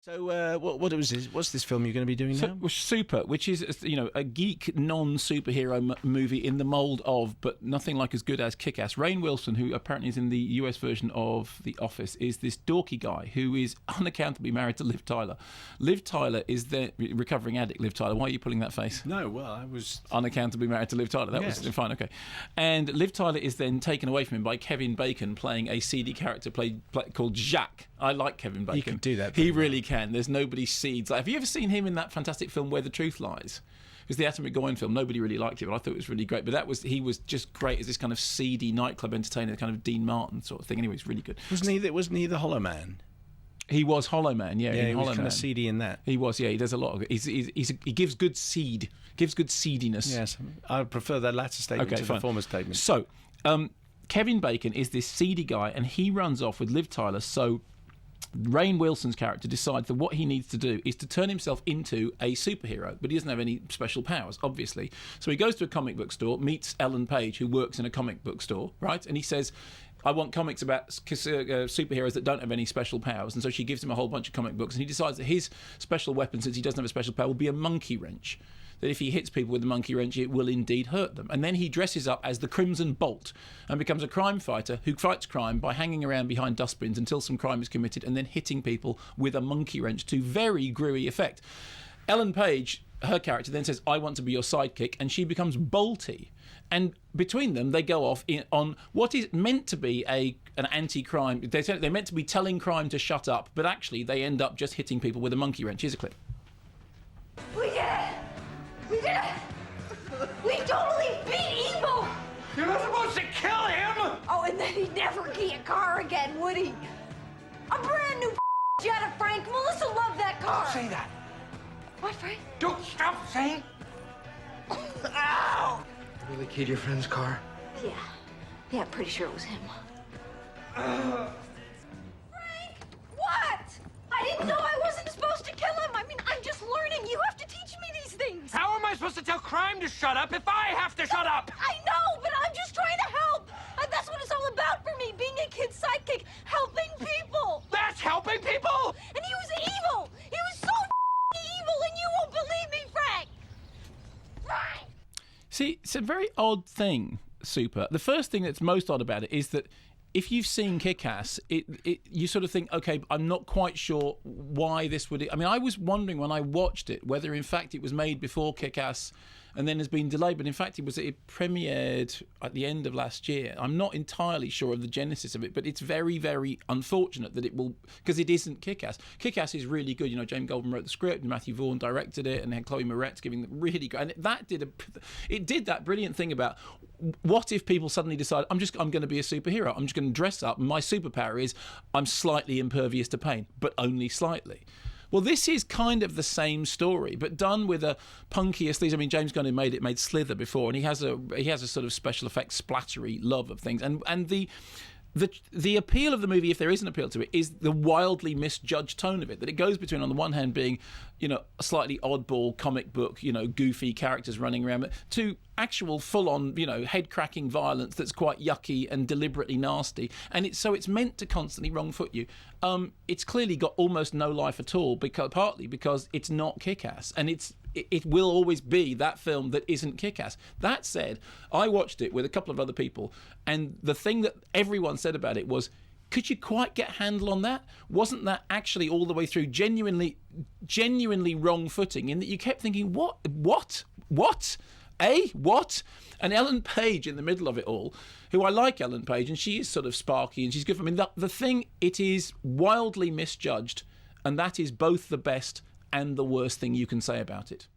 So what's this film you're going to be doing now? Super, which is a geek non-superhero movie in the mould of, but nothing like as good as Kick-Ass. Rainn Wilson, who apparently is in the US version of The Office, is this dorky guy who is unaccountably married to Liv Tyler. Liv Tyler is the recovering addict. Liv Tyler, why are you pulling that face? No, well, I was unaccountably married to Liv Tyler. That was fine, okay. And Liv Tyler is then taken away from him by Kevin Bacon playing a seedy character called Jacques. I like Kevin Bacon. He can do that. He really can. There's nobody seeds. Have you ever seen him in that fantastic film Where the Truth Lies? It was the Atomic Goin film. Nobody really liked it, but I thought it was really great. But he was just great as this kind of seedy nightclub entertainer, kind of Dean Martin sort of thing. Anyway, it's really good. Wasn't he the Hollow Man? He was Hollow Man, yeah. He was kind of seedy in that. He was, yeah. He does a lot of it. He gives good seed, gives good seediness. Yes, I prefer that latter statement to the former statement. So, Kevin Bacon is this seedy guy, and he runs off with Liv Tyler. So Rainn Wilson's character decides that what he needs to do is to turn himself into a superhero, but he doesn't have any special powers, obviously. So he goes to a comic book store, meets Ellen Page, who works in a comic book store, right? And he says, I want comics about superheroes that don't have any special powers. And so she gives him a whole bunch of comic books, and he decides that his special weapon, since he doesn't have a special power, will be a monkey wrench. That if he hits people with the monkey wrench, it will indeed hurt them. And then he dresses up as the Crimson Bolt and becomes a crime fighter who fights crime by hanging around behind dustbins until some crime is committed and then hitting people with a monkey wrench to very gruey effect. Ellen Page, her character, then says, I want to be your sidekick, and she becomes Bolty. And between them, they go off on what is meant to be an anti-crime. They're meant to be telling crime to shut up, but actually they end up just hitting people with a monkey wrench. Here's a clip. We did it! We did it! We totally beat evil! You're not supposed to kill him! Oh, and then he'd never get a car again, would he? A brand new Jetta, Frank. Melissa loved that car. Don't say that. What, Frank? Don't stop saying. Ow! Really keyed your friend's car? Yeah. Yeah, I'm pretty sure it was him. Frank! What? I didn't know I wasn't supposed to kill him. I mean, I'm just learning. You have to teach me these things. How am I supposed to tell crime to shut up if I have to shut up? I know, but I'm just trying to help. That's what it's all about for me, being a kid's sidekick, helping people. That's helping people? And he was evil. He was so evil, and you won't believe me, Frank. Frank. See, it's a very odd thing, Super. The first thing that's most odd about it is that if you've seen Kick-Ass, you sort of think, okay, I'm not quite sure why this would... I mean, I was wondering when I watched it whether, in fact, it was made before Kick-Ass and then has been delayed, but in fact it premiered at the end of last year. I'm not entirely sure of the genesis of it, but it's very, very unfortunate that it will... because it isn't Kick-Ass. Kick-Ass is really good. James Goldman wrote the script, and Matthew Vaughn directed it, and then Chloe Moretz giving the really good... and that did that brilliant thing about what if people suddenly decide, I'm going to be a superhero, I'm just going to dress up, and my superpower is I'm slightly impervious to pain, but only slightly. Well, this is kind of the same story, but done with a punky aesthetic. I mean, James Gunn made Slither before, and he has a sort of special effects splattery love of things, and the appeal of the movie, if there is an appeal to it, is the wildly misjudged tone of it. That it goes between, on the one hand, being, a slightly oddball comic book, goofy characters running around, to actual full-on, head-cracking violence that's quite yucky and deliberately nasty. And it's meant to constantly wrong-foot you. It's clearly got almost no life at all, partly because it's not Kick-Ass, and it will always be that film that isn't Kick-Ass. That said, I watched it with a couple of other people, and the thing that everyone said about it was, could you quite get a handle on that? Wasn't that actually all the way through genuinely wrong footing, in that you kept thinking, what? What? And Ellen Page in the middle of it all, who I like Ellen Page, and she is sort of sparky and she's good for me. The thing, it is wildly misjudged, and that is both the best and the worst thing you can say about it.